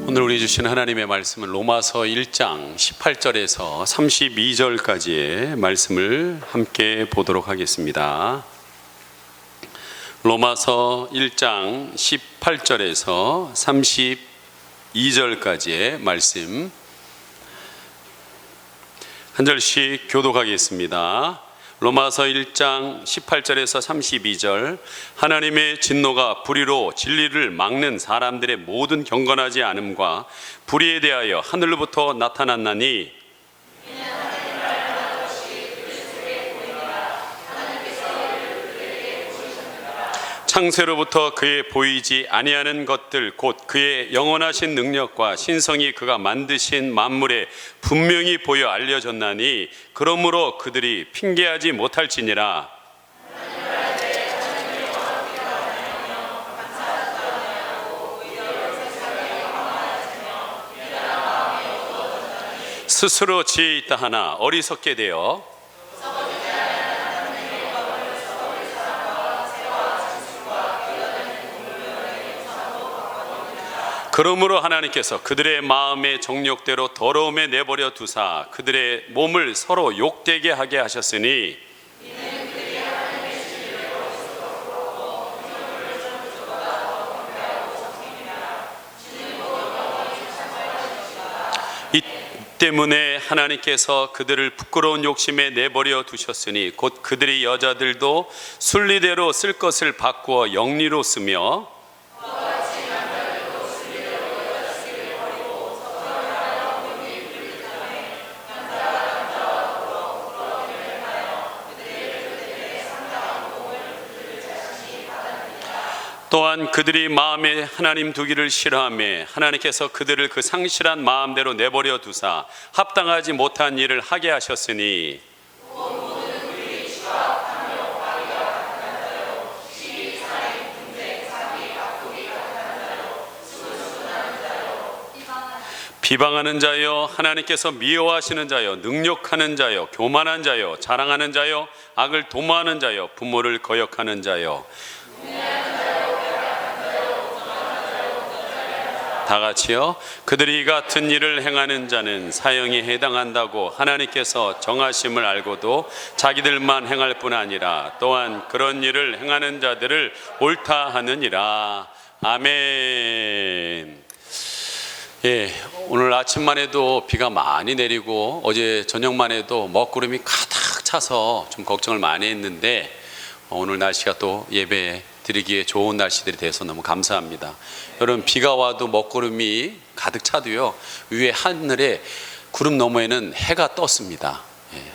오늘 우리 주신 하나님의 말씀은 로마서 1장 18절에서 32절까지의 말씀을 함께 보도록 하겠습니다. 로마서 1장 18절에서 32절까지의 말씀 한 절씩 교독하겠습니다. 로마서 1장 18절에서 32절. 하나님의 진노가 불의로 진리를 막는 사람들의 모든 경건하지 않음과 불의에 대하여 하늘로부터 나타났나니 창세로부터 그의 보이지 아니하는 것들 곧 그의 영원하신 능력과 신성이 그가 만드신 만물에 분명히 보여 알려졌나니 그러므로 그들이 핑계하지 못할지니라. 스스로 지혜 있다 하나 어리석게 되어 그러므로 하나님께서 그들의 마음의 정욕대로 더러움에 내버려 두사 그들의 몸을 서로 욕되게 하게 하셨으니 이 때문에 하나님께서 그들을 부끄러운 욕심에 내버려 두셨으니 곧 그들의 여자들도 순리대로 쓸 것을 바꾸어 영리로 쓰며 또한 그들이 마음에 하나님 두기를 싫어하며 하나님께서 그들을 그 상실한 마음대로 내버려 두사 합당하지 못한 일을 하게 하셨으니 비방하는 자여 하나님께서 미워하시는 자여 능욕하는 자여 교만한 자여 자랑하는 자여 악을 도모하는 자여 부모를 거역하는 자여 다 같이요. 그들이 이 같은 일을 행하는 자는 사형에 해당한다고 하나님께서 정하심을 알고도 자기들만 행할 뿐 아니라 또한 그런 일을 행하는 자들을 옳다 하느니라. 아멘. 오늘 아침만 해도 비가 많이 내리고 어제 저녁만 해도 먹구름이 가득 차서 좀 걱정을 많이 했는데 오늘 날씨가 또 예배 드리기에 좋은 날씨들이 돼서 너무 감사합니다. 여러분, 비가 와도 먹구름이 가득 차도요 위에 하늘에 구름 너머에는 해가 떴습니다.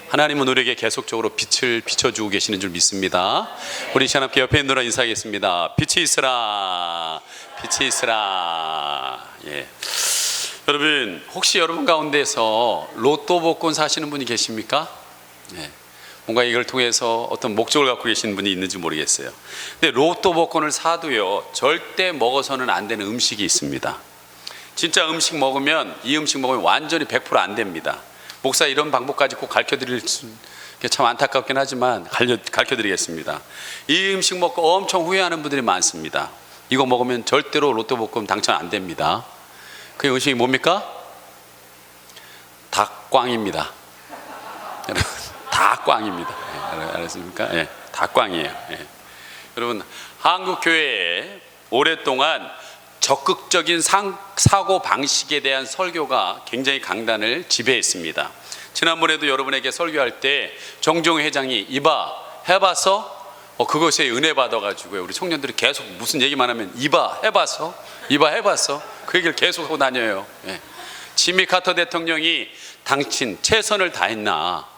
하나님은 우리에게 계속적으로 빛을 비춰주고 계시는 줄 믿습니다. 우리 하나님께 옆에 있는 분과 인사하겠습니다. 빛이 있으라, 빛이 있으라. 여러분, 혹시 여러분 가운데서 로또 복권 사시는 분이 계십니까? 뭔가 이걸 통해서 어떤 목적을 갖고 계신 분이 있는지 모르겠어요. 근데 로또 복권을 사도요 절대 먹어서는 안 되는 음식이 있습니다. 진짜 음식 먹으면 이 음식 먹으면 완전히 100% 안 됩니다. 목사 이런 방법까지 꼭 가르쳐드릴 게 참 안타깝긴 하지만 가르쳐드리겠습니다. 이 음식 먹고 엄청 후회하는 분들이 많습니다. 이거 먹으면 절대로 로또 복권 당첨 안 됩니다. 그 음식이 뭡니까? 닭광입니다. 다 꽝입니다. 알았습니까? 다 꽝이에요. 여러분, 한국 교회에 오랫동안 적극적인 사고 방식에 대한 설교가 굉장히 강단을 지배했습니다. 지난번에도 여러분에게 설교할 때 정종 회장이 이봐 해봤어? 그것에 은혜 받아가지고 우리 청년들이 계속 무슨 얘기만 하면 이봐 해봤어? 이봐 해봤어? 그 얘기를 계속 하고 다녀요. 지미 카터 대통령이 당신 최선을 다했나?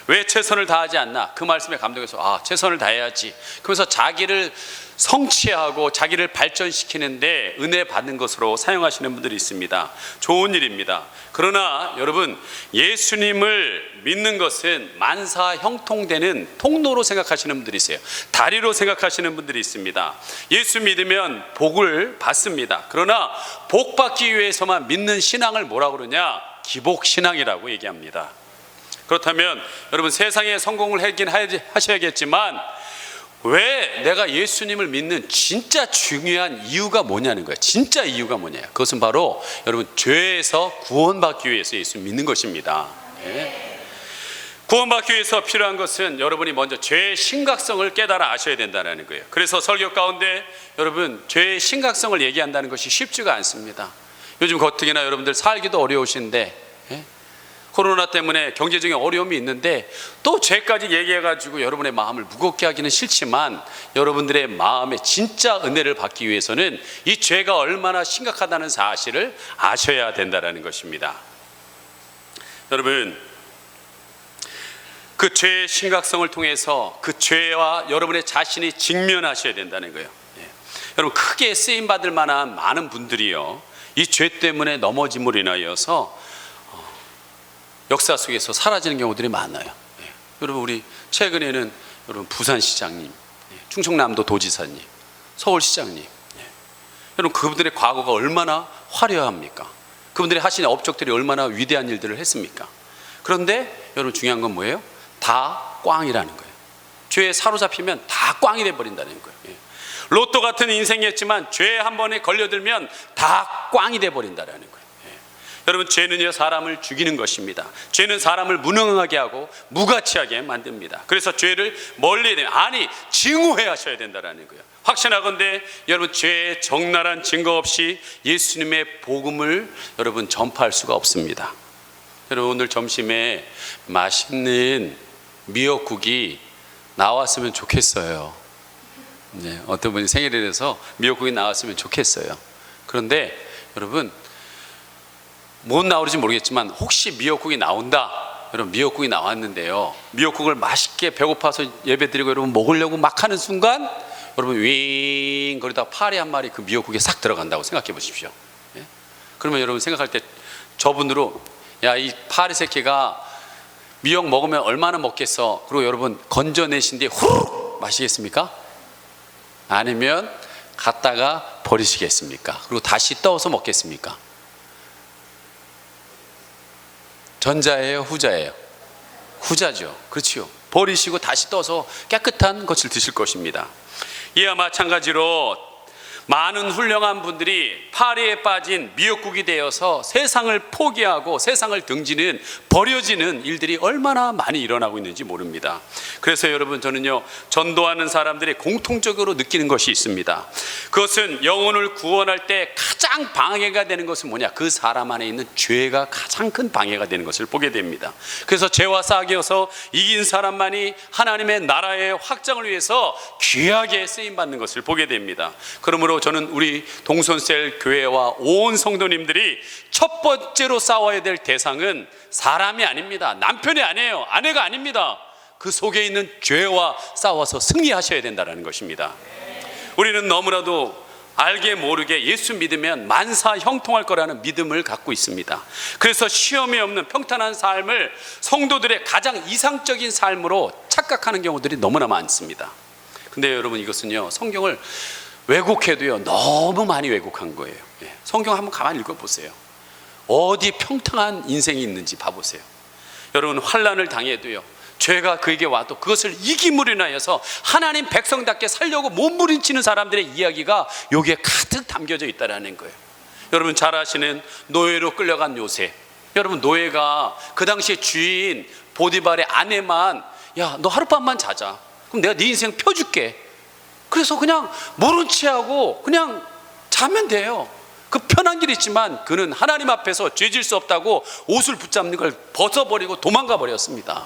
왜 최선을 다하지 않나? 그 말씀에 감동해서 최선을 다해야지. 그러면서 자기를 성취하고 자기를 발전시키는데 은혜 받는 것으로 사용하시는 분들이 있습니다. 좋은 일입니다. 그러나 여러분, 예수님을 믿는 것은 만사 형통되는 통로로 생각하시는 분들이 있어요. 다리로 생각하시는 분들이 있습니다. 예수 믿으면 복을 받습니다. 그러나 복 받기 위해서만 믿는 신앙을 뭐라고 그러냐? 기복신앙이라고 얘기합니다. 그렇다면 여러분, 세상에 성공을 하긴 하셔야겠지만 왜 내가 예수님을 믿는 진짜 중요한 이유가 뭐냐는 거예요. 진짜 이유가 뭐냐. 그것은 바로 여러분 죄에서 구원받기 위해서 예수 믿는 것입니다. 예. 구원받기 위해서 필요한 것은 여러분이 먼저 죄의 심각성을 깨달아 아셔야 된다는 거예요. 그래서 설교 가운데 여러분 죄의 심각성을 얘기한다는 것이 쉽지가 않습니다. 요즘 가뜩이나 여러분들 살기도 어려우신데, 예? 코로나 때문에 경제적인 어려움이 있는데 또 죄까지 얘기해가지고 여러분의 마음을 무겁게 하기는 싫지만, 여러분들의 마음에 진짜 은혜를 받기 위해서는 이 죄가 얼마나 심각하다는 사실을 아셔야 된다는 것입니다. 여러분, 그 죄의 심각성을 통해서 그 죄와 여러분의 자신이 직면하셔야 된다는 거예요. 예. 여러분, 크게 쓰임받을 만한 많은 분들이요, 이 죄 때문에 넘어짐으로 인하여서 역사 속에서 사라지는 경우들이 많아요. 예. 여러분, 우리 최근에는 여러분 부산시장님, 예. 충청남도 도지사님, 서울시장님, 예. 여러분 그분들의 과거가 얼마나 화려합니까? 그분들이 하신 업적들이 얼마나 위대한 일들을 했습니까? 그런데 여러분 중요한 건 뭐예요? 다 꽝이라는 거예요. 죄에 사로잡히면 다 꽝이 돼버린다는 거예요. 예. 로또 같은 인생이었지만 죄에 한 번에 걸려들면 다 꽝이 돼버린다는 거예요. 여러분, 죄는요 사람을 죽이는 것입니다. 죄는 사람을 무능하게 하고 무가치하게 만듭니다. 그래서 죄를 멀리 내면, 아니 증오해 하셔야 된다는 거예요. 확신하건대 여러분 죄의 적나라한 증거 없이 예수님의 복음을 여러분 전파할 수가 없습니다. 여러분, 오늘 점심에 맛있는 미역국이 나왔으면 좋겠어요. 네, 어떤 분이 생일이라서 미역국이 나왔으면 좋겠어요. 그런데 여러분, 못 나오는지 모르겠지만 혹시 미역국이 나온다, 여러분 미역국이 나왔는데요, 미역국을 맛있게 배고파서 예배드리고 여러분 먹으려고 막 하는 순간 여러분 윙 거리다 파리 한 마리 그 미역국에 싹 들어간다고 생각해 보십시오. 예? 그러면 여러분 생각할 때 저분으로, 야, 이 파리 새끼가 미역 먹으면 얼마나 먹겠어, 그리고 여러분 건져내신 뒤에 후루룩 마시겠습니까? 아니면 갖다가 버리시겠습니까? 그리고 다시 떠서 먹겠습니까? 전자예요, 후자예요? 후자죠. 그렇지요. 버리시고 다시 떠서 깨끗한 것을 드실 것입니다. 이와 마찬가지로 많은 훌륭한 분들이 파리에 빠진 미역국이 되어서 세상을 포기하고 세상을 등지는, 버려지는 일들이 얼마나 많이 일어나고 있는지 모릅니다. 그래서 여러분, 저는요 전도하는 사람들이 공통적으로 느끼는 것이 있습니다. 그것은 영혼을 구원할 때 가장 방해가 되는 것은 뭐냐? 그 사람 안에 있는 죄가 가장 큰 방해가 되는 것을 보게 됩니다. 그래서 죄와 싸워서 이긴 사람만이 하나님의 나라의 확장을 위해서 귀하게 쓰임받는 것을 보게 됩니다. 그러므로 저는 우리 동선셀 교회와 온 성도님들이 첫 번째로 싸워야 될 대상은 사람이 아닙니다. 남편이 아니에요. 아내가 아닙니다. 그 속에 있는 죄와 싸워서 승리하셔야 된다는 것입니다. 우리는 너무나도 알게 모르게 예수 믿으면 만사 형통할 거라는 믿음을 갖고 있습니다. 그래서 시험이 없는 평탄한 삶을 성도들의 가장 이상적인 삶으로 착각하는 경우들이 너무나 많습니다. 근데 여러분, 이것은요 성경을 왜곡해도요 너무 많이 왜곡한 거예요. 성경 한번 가만히 읽어보세요. 어디 평탄한 인생이 있는지 봐보세요. 여러분, 환난을 당해도요, 죄가 그에게 와도 그것을 이김으로 인하여서 하나님 백성답게 살려고 몸부림치는 사람들의 이야기가 여기에 가득 담겨져 있다는 거예요. 여러분 잘 아시는 노예로 끌려간 요셉, 여러분 노예가 그 당시에 주인 보디발의 아내만, 야, 너 하룻밤만 자자, 그럼 내가 네 인생 펴줄게. 그래서 그냥 모른 체하고 그냥 자면 돼요. 그 편한 길이 있지만 그는 하나님 앞에서 죄질 수 없다고 옷을 붙잡는 걸 벗어버리고 도망가 버렸습니다.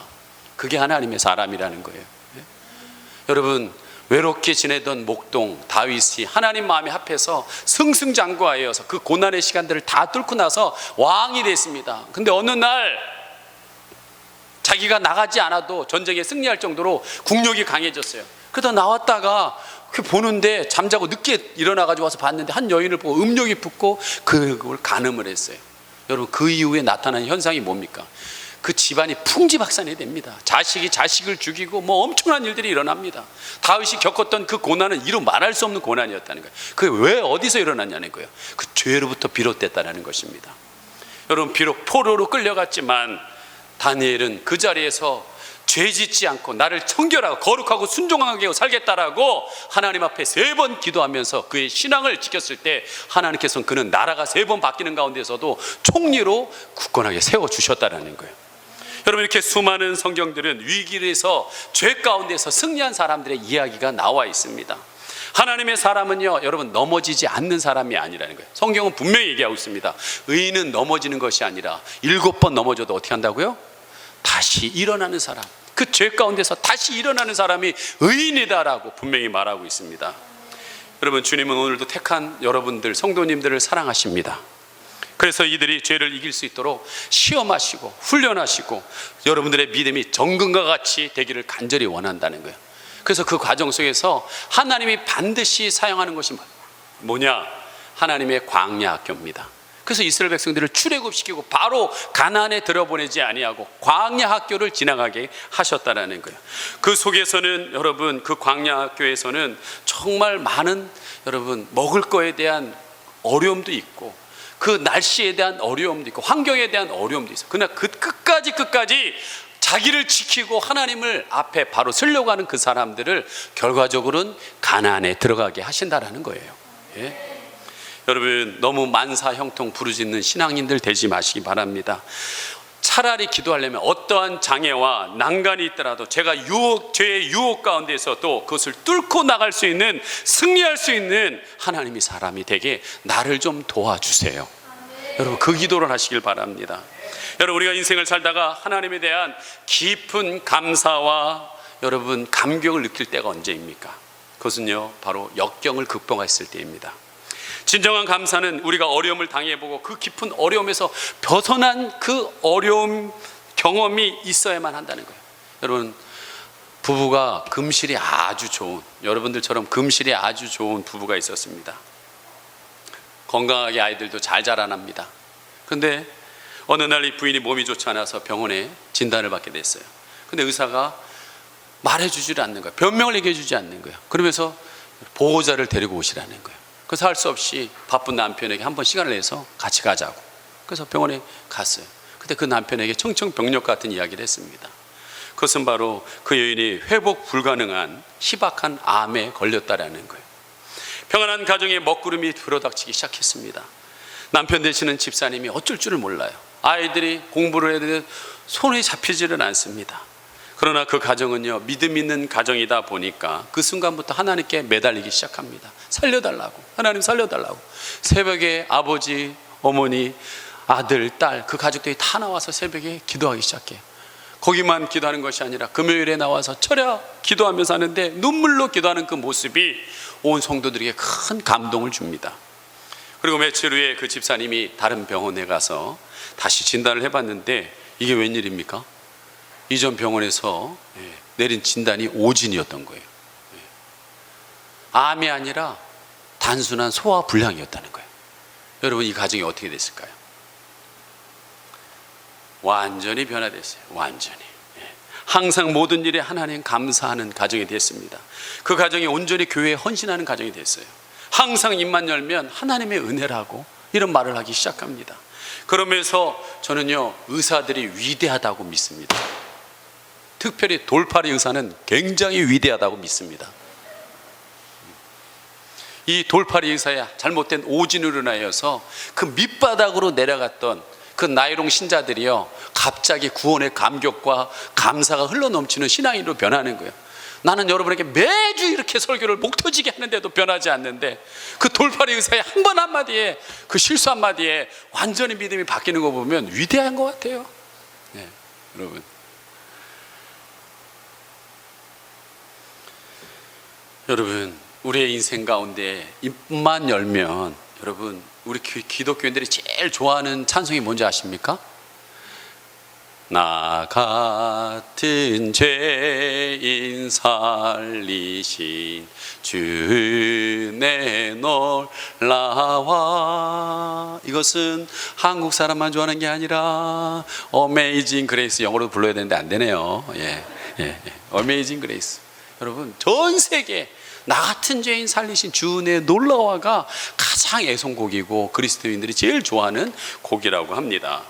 그게 하나님의 사람이라는 거예요. 여러분, 외롭게 지내던 목동 다윗이 하나님 마음에 합해서 승승장구하여서 그 고난의 시간들을 다 뚫고 나서 왕이 됐습니다. 근데 어느 날 자기가 나가지 않아도 전쟁에 승리할 정도로 국력이 강해졌어요. 그러다 나왔다가 보는데 잠자고 늦게 일어나가지고 와서 봤는데 한 여인을 보고 음욕이 붙고 그걸 간음을 했어요. 여러분, 그 이후에 나타난 현상이 뭡니까? 그 집안이 풍지박산이 됩니다. 자식이 자식을 죽이고 뭐 엄청난 일들이 일어납니다. 다윗이 겪었던 그 고난은 이루 말할 수 없는 고난이었다는 거예요. 그게 왜 어디서 일어났냐는 거예요. 그 죄로부터 비롯됐다는 것입니다. 여러분, 비록 포로로 끌려갔지만 다니엘은 그 자리에서 죄 짓지 않고 나를 청결하고 거룩하고 순종하게 살겠다라고 하나님 앞에 3번 기도하면서 그의 신앙을 지켰을 때 하나님께서는 그는 나라가 3번 바뀌는 가운데서도 총리로 굳건하게 세워주셨다는 거예요. 여러분, 이렇게 수많은 성경들은 위기에서 죄 가운데서 승리한 사람들의 이야기가 나와 있습니다. 하나님의 사람은요, 여러분, 넘어지지 않는 사람이 아니라는 거예요. 성경은 분명히 얘기하고 있습니다. 의인은 넘어지는 것이 아니라 7번 넘어져도 어떻게 한다고요? 다시 일어나는 사람, 그 죄 가운데서 다시 일어나는 사람이 의인이다라고 분명히 말하고 있습니다. 여러분, 주님은 오늘도 택한 여러분들 성도님들을 사랑하십니다. 그래서 이들이 죄를 이길 수 있도록 시험하시고 훈련하시고 여러분들의 믿음이 정금과 같이 되기를 간절히 원한다는 거예요. 그래서 그 과정 속에서 하나님이 반드시 사용하는 것이 뭐냐? 하나님의 광야 학교입니다. 그래서 이스라엘 백성들을 출애굽시키고 바로 가나안에 들어보내지 아니하고 광야 학교를 지나가게 하셨다라는 거예요. 그 속에서는 여러분, 그 광야 학교에서는 정말 많은 여러분 먹을 거에 대한 어려움도 있고 그 날씨에 대한 어려움도 있고 환경에 대한 어려움도 있어요. 그러나 그 끝까지 자기를 지키고 하나님을 앞에 바로 서려고 하는 그 사람들을 결과적으로는 가나안에 들어가게 하신다라는 거예요. 예? 여러분, 너무 만사 형통 부르짖는 신앙인들 되지 마시기 바랍니다. 차라리 기도하려면 어떠한 장애와 난간이 있더라도 죄의 유혹 가운데서도 그것을 뚫고 나갈 수 있는, 승리할 수 있는 하나님의 사람이 되게 나를 좀 도와주세요. 여러분, 그 기도를 하시길 바랍니다. 여러분, 우리가 인생을 살다가 하나님에 대한 깊은 감사와 여러분 감격을 느낄 때가 언제입니까? 그것은요, 바로 역경을 극복했을 때입니다. 진정한 감사는 우리가 어려움을 당해보고 그 깊은 어려움에서 벗어난 그 어려움 경험이 있어야만 한다는 거예요. 여러분, 부부가 금실이 아주 좋은, 여러분들처럼 금실이 아주 좋은 부부가 있었습니다. 건강하게 아이들도 잘 자라납니다. 그런데 어느 날 이 부인이 몸이 좋지 않아서 병원에 진단을 받게 됐어요. 근데 의사가 말해주지 않는 거예요. 변명을 얘기해 주지 않는 거예요. 그러면서 보호자를 데리고 오시라는 거예요. 그래서 할 수 없이 바쁜 남편에게 한번 시간을 내서 같이 가자고. 그래서 병원에 갔어요. 그때 그 남편에게 청청병력 같은 이야기를 했습니다. 그것은 바로 그 여인이 회복 불가능한 희박한 암에 걸렸다라는 거예요. 평안한 가정에 먹구름이 들어닥치기 시작했습니다. 남편 되시는 집사님이 어쩔 줄을 몰라요. 아이들이 공부를 해야 되는데 손에 잡히지는 않습니다. 그러나 그 가정은요, 믿음 있는 가정이다 보니까 그 순간부터 하나님께 매달리기 시작합니다. 살려달라고, 하나님 살려달라고. 새벽에 아버지, 어머니, 아들, 딸, 그 가족들이 다 나와서 새벽에 기도하기 시작해요. 거기만 기도하는 것이 아니라 금요일에 나와서 철야 기도하면서 하는데 눈물로 기도하는 그 모습이 온 성도들에게 큰 감동을 줍니다. 그리고 며칠 후에 그 집사님이 다른 병원에 가서 다시 진단을 해봤는데 이게 웬일입니까? 이전 병원에서 내린 진단이 오진이었던 거예요. 암이 아니라 단순한 소화불량이었다는 거예요. 여러분, 이 가정이 어떻게 됐을까요? 완전히 변화됐어요. 완전히. 항상 모든 일에 하나님 감사하는 가정이 됐습니다. 그 가정이 온전히 교회에 헌신하는 가정이 됐어요. 항상 입만 열면 하나님의 은혜라고 이런 말을 하기 시작합니다. 그러면서 저는요, 의사들이 위대하다고 믿습니다. 특별히 돌팔이 의사는 굉장히 위대하다고 믿습니다. 이 돌팔이 의사의 잘못된 오진으로 인하여서 그 밑바닥으로 내려갔던 그 나이롱 신자들이요, 갑자기 구원의 감격과 감사가 흘러넘치는 신앙인으로 변하는 거예요. 나는 여러분에게 매주 이렇게 설교를 목 터지게 하는데도 변하지 않는데 그 돌팔이 의사의 한 번 한마디에, 그 실수 한마디에 완전히 믿음이 바뀌는 거 보면 위대한 것 같아요. 네, 여러분. 여러분, 우리의 인생 가운데 입만 열면, 여러분, 우리 기독교인들이 제일 좋아하는 찬송이 뭔지 아십니까? 나 같은 죄인 살리신 주내 놀라와. 이것은 한국 사람만 좋아하는 게 아니라 어메이징 그레이스, 영어로 불러야 되는데 안 되네요. 어메이징 그레이스. 여러분, 전 세계 나 같은 죄인 살리신 주내 놀라와가 가장 애송곡이고 그리스도인들이 제일 좋아하는 곡이라고 합니다.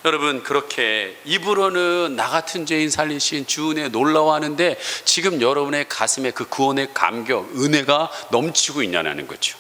여러분, 그렇게 입으로는 나 같은 죄인 살리신 주 은혜 놀라워하는데 지금 여러분의 가슴에 그 구원의 감격, 은혜가 넘치고 있냐는 거죠.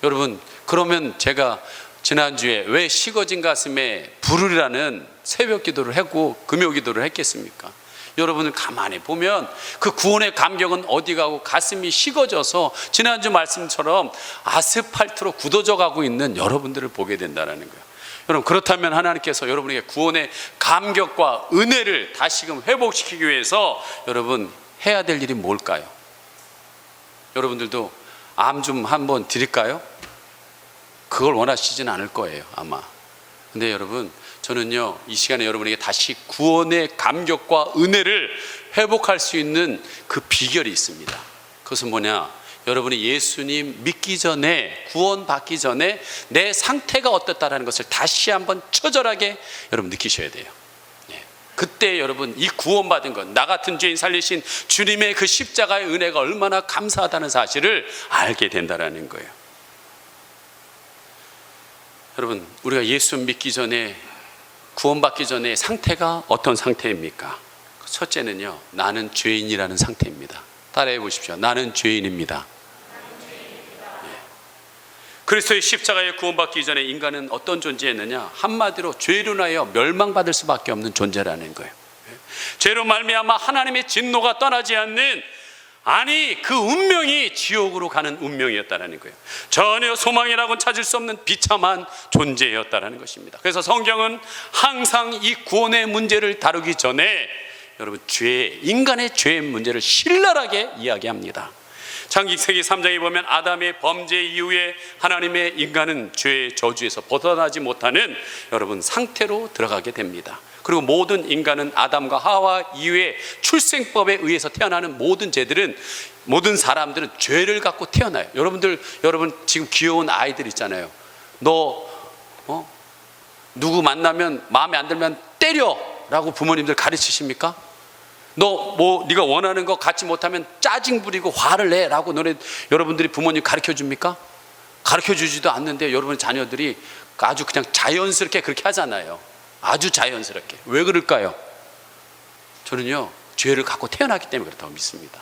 여러분, 그러면 제가 지난주에 왜 식어진 가슴에 부르라는 새벽 기도를 하고 금요 기도를 했겠습니까? 여러분을 가만히 보면 그 구원의 감격은 어디 가고 가슴이 식어져서 지난주 말씀처럼 아스팔트로 굳어져 가고 있는 여러분들을 보게 된다는 거예요. 여러분, 그렇다면 하나님께서 여러분에게 구원의 감격과 은혜를 다시금 회복시키기 위해서 여러분 해야 될 일이 뭘까요? 여러분들도 암 좀 한번 드릴까요? 그걸 원하시진 않을 거예요, 아마. 근데 여러분, 저는요 이 시간에 여러분에게 다시 구원의 감격과 은혜를 회복할 수 있는 그 비결이 있습니다. 그것은 뭐냐? 여러분이 예수님 믿기 전에, 구원받기 전에 내 상태가 어떻다라는 것을 다시 한번 처절하게 여러분 느끼셔야 돼요. 그때 여러분 이 구원받은 것, 나 같은 죄인 살리신 주님의 그 십자가의 은혜가 얼마나 감사하다는 사실을 알게 된다는 거예요. 여러분, 우리가 예수 믿기 전에, 구원받기 전에 상태가 어떤 상태입니까? 첫째는요, 나는 죄인이라는 상태입니다. 따라해 보십시오. 나는 죄인입니다. 그리스도의 십자가에 구원받기 전에 인간은 어떤 존재였느냐? 한마디로 죄로 인하여 멸망받을 수밖에 없는 존재라는 거예요. 죄로 말미암아 하나님의 진노가 떠나지 않는, 아니 그 운명이 지옥으로 가는 운명이었다는 거예요. 전혀 소망이라고는 찾을 수 없는 비참한 존재였다는 것입니다. 그래서 성경은 항상 이 구원의 문제를 다루기 전에 여러분 인간의 죄의 문제를 신랄하게 이야기합니다. 창세기 3장에 보면 아담의 범죄 이후에 하나님의 인간은 죄의 저주에서 벗어나지 못하는 여러분 상태로 들어가게 됩니다. 그리고 모든 인간은 아담과 하와 이후에 출생법에 의해서 태어나는 모든 사람들은 죄를 갖고 태어나요. 여러분 지금 귀여운 아이들 있잖아요. 너 누구 만나면 마음에 안 들면 때려라고 부모님들 가르치십니까? 네가 원하는 거 갖지 못하면 짜증 부리고 화를 내라고 여러분들이 부모님 가르쳐 줍니까? 가르쳐 주지도 않는데 여러분의 자녀들이 아주 그냥 자연스럽게 그렇게 하잖아요. 아주 자연스럽게. 왜 그럴까요? 저는요 죄를 갖고 태어났기 때문에 그렇다고 믿습니다.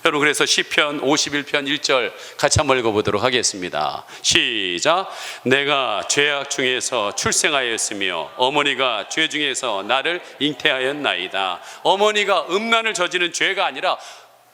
여러분, 그래서 시편 51편 1절 같이 한번 읽어보도록 하겠습니다. 시작. 내가 죄악 중에서 출생하였으며 어머니가 죄 중에서 나를 잉태하였나이다. 어머니가 음란을 저지른 죄가 아니라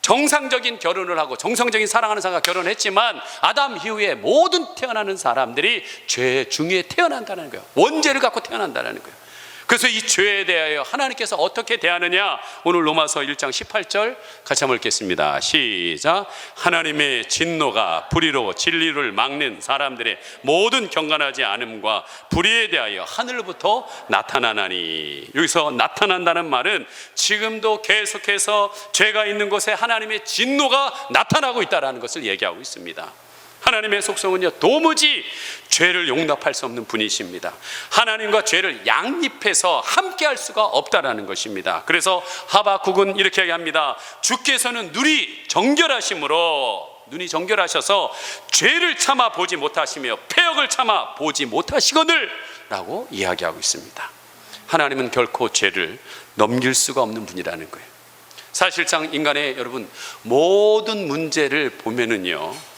정상적인 결혼을 하고 정상적인 사랑하는 사람과 결혼했지만 아담 이후에 모든 태어나는 사람들이 죄 중에 태어난다는 거예요. 원죄를 갖고 태어난다는 거예요. 그래서 이 죄에 대하여 하나님께서 어떻게 대하느냐, 오늘 로마서 1장 18절 같이 한번 읽겠습니다. 시작. 하나님의 진노가 불의로 진리를 막는 사람들의 모든 경건하지 않음과 불의에 대하여 하늘로부터 나타나나니. 여기서 나타난다는 말은 지금도 계속해서 죄가 있는 곳에 하나님의 진노가 나타나고 있다는 것을 얘기하고 있습니다. 하나님의 속성은요 도무지 죄를 용납할 수 없는 분이십니다. 하나님과 죄를 양립해서 함께 할 수가 없다라는 것입니다. 그래서 하박국은 이렇게 얘기합니다. 주께서는 눈이 정결하셔서 죄를 참아 보지 못하시며 패역을 참아 보지 못하시거늘 라고 이야기하고 있습니다. 하나님은 결코 죄를 넘길 수가 없는 분이라는 거예요. 사실상 인간의 여러분 모든 문제를 보면은요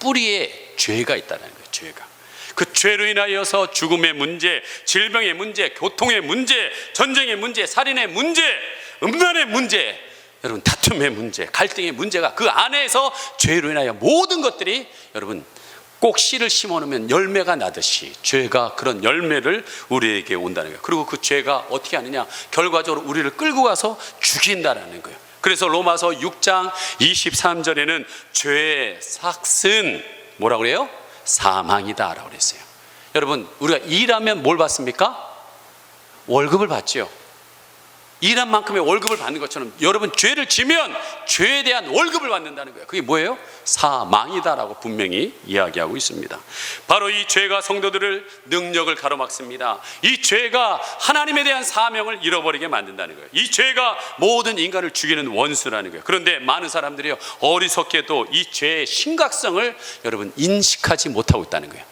뿌리에 죄가 있다는 거예요. 죄가. 그 죄로 인하여서 죽음의 문제, 질병의 문제, 교통의 문제, 전쟁의 문제, 살인의 문제, 음란의 문제, 여러분 다툼의 문제, 갈등의 문제가 그 안에서 죄로 인하여 모든 것들이 여러분 꼭 씨를 심어놓으면 열매가 나듯이 죄가 그런 열매를 우리에게 온다는 거예요. 그리고 그 죄가 어떻게 하느냐, 결과적으로 우리를 끌고 가서 죽인다는 거예요. 그래서 로마서 6장 23절에는 죄의 삭은 뭐라고 그래요? 사망이다 라고 그랬어요. 여러분, 우리가 일하면 뭘 받습니까? 월급을 받죠. 일한 만큼의 월급을 받는 것처럼 여러분 죄를 지면 죄에 대한 월급을 받는다는 거예요. 그게 뭐예요? 사망이다라고 분명히 이야기하고 있습니다. 바로 이 죄가 성도들을 능력을 가로막습니다. 이 죄가 하나님에 대한 사명을 잃어버리게 만든다는 거예요. 이 죄가 모든 인간을 죽이는 원수라는 거예요. 그런데 많은 사람들이요 어리석게도 이 죄의 심각성을 여러분 인식하지 못하고 있다는 거예요.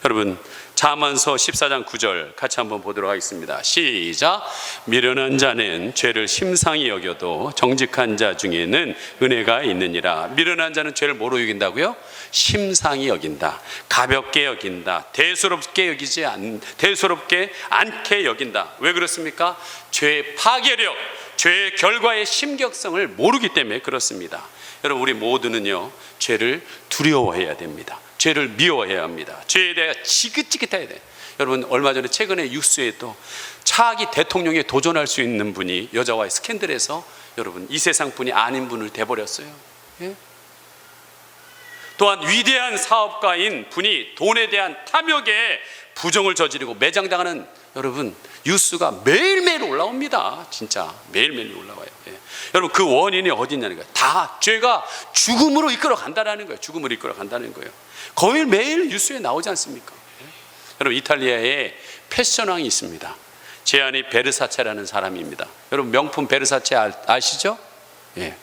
여러분 잠언서 14장 9절 같이 한번 보도록 하겠습니다. 시작. 미련한 자는 죄를 심상히 여겨도 정직한 자 중에는 은혜가 있느니라. 미련한 자는 죄를 뭐로 여긴다고요? 심상히 여긴다, 가볍게 여긴다, 대수롭게 않게 여긴다. 왜 그렇습니까? 죄의 파괴력, 죄의 결과의 심각성을 모르기 때문에 그렇습니다. 여러분 우리 모두는요 죄를 두려워해야 됩니다. 죄를 미워해야 합니다. 죄에 대해 지긋지긋해야 돼. 여러분 얼마 전에 최근에 뉴스에 또 차기 대통령에 도전할 수 있는 분이 여자와의 스캔들에서 여러분 이 세상 분이 아닌 분을 대버렸어요. 예? 또한 위대한 사업가인 분이 돈에 대한 탐욕에 부정을 저지르고 매장당하는 여러분 뉴스가 매일매일 올라옵니다. 진짜 매일매일 올라와요. 예. 여러분 그 원인이 어디 있냐는 거예요. 다 죄가 죽음으로 이끌어 간다는 거예요. 죽음으로 이끌어 간다는 거예요. 거의 매일 뉴스에 나오지 않습니까? 예. 여러분 이탈리아에 패션왕이 있습니다. 제아니 베르사체라는 사람입니다. 여러분 명품 베르사체 아시죠? 예.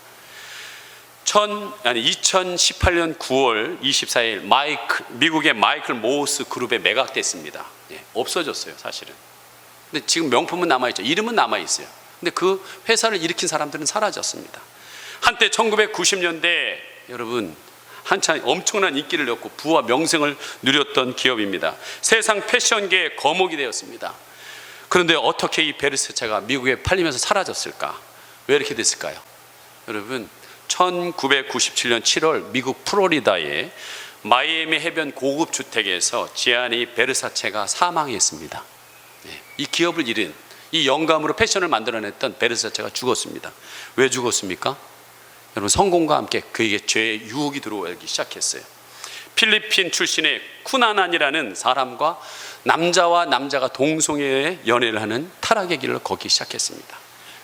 2018년 9월 24일 미국의 마이클 모스 그룹에 매각됐습니다. 예, 없어졌어요 사실은. 근데 지금 명품은 남아있죠. 이름은 남아있어요. 근데 그 회사를 일으킨 사람들은 사라졌습니다. 한때 1990년대 여러분 한참 엄청난 인기를 얻고 부와 명성을 누렸던 기업입니다. 세상 패션계의 거목이 되었습니다. 그런데 어떻게 이 베르사체가 미국에 팔리면서 사라졌을까? 왜 이렇게 됐을까요? 여러분 1997년 7월 미국 플로리다의 마이애미 해변 고급 주택에서 지아니 베르사체가 사망했습니다. 이 기업을 잃은 이 영감으로 패션을 만들어냈던 베르사체가 죽었습니다. 왜 죽었습니까? 여러분 성공과 함께 그에게 죄의 유혹이 들어오기 시작했어요. 필리핀 출신의 쿠나난이라는 사람과 남자와 남자가 동성애에 연애를 하는 타락의 길을 걷기 시작했습니다.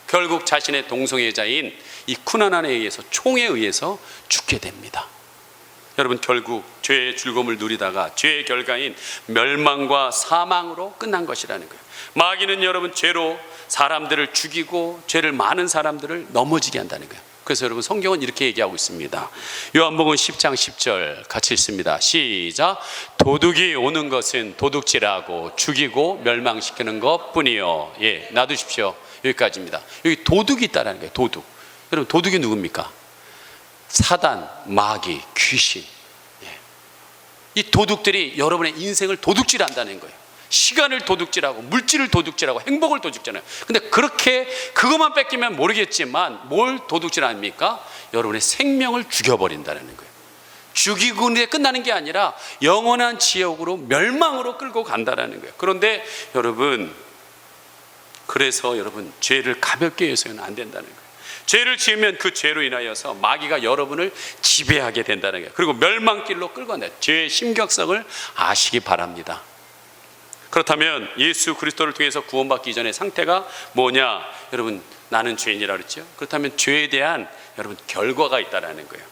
결국 자신의 동성애자인 이 쿠나난에 의해서 총에 의해서 죽게 됩니다. 여러분 결국 죄의 즐거움을 누리다가 죄의 결과인 멸망과 사망으로 끝난 것이라는 거예요. 마귀는 여러분 죄로 사람들을 죽이고 죄를 많은 사람들을 넘어지게 한다는 거예요. 그래서 여러분 성경은 이렇게 얘기하고 있습니다. 요한복음 10장 10절 같이 읽습니다. 시작. 도둑이 오는 것은 도둑질하고 죽이고 멸망시키는 것뿐이요. 예, 놔두십시오. 여기까지입니다. 여기 도둑이 있다는 거예요. 도둑. 여러분 도둑이 누굽니까? 사단, 마귀, 귀신. 예. 이 도둑들이 여러분의 인생을 도둑질한다는 거예요. 시간을 도둑질하고 물질을 도둑질하고 행복을 도둑질하는. 근데 그렇게 그것만 뺏기면 모르겠지만 뭘 도둑질 아닙니까? 여러분의 생명을 죽여버린다는 거예요. 죽이고 끝나는 게 아니라 영원한 지옥으로 멸망으로 끌고 간다는 거예요. 그런데 여러분 그래서 여러분 죄를 가볍게 여기서는 안 된다는 거예요. 죄를 지으면 그 죄로 인하여서 마귀가 여러분을 지배하게 된다는 거예요. 그리고 멸망길로 끌고 간다. 죄의 심각성을 아시기 바랍니다. 그렇다면 예수 그리스도를 통해서 구원받기 이전의 상태가 뭐냐? 여러분 나는 죄인이라고 그랬죠. 그렇다면 죄에 대한 여러분 결과가 있다는 거예요.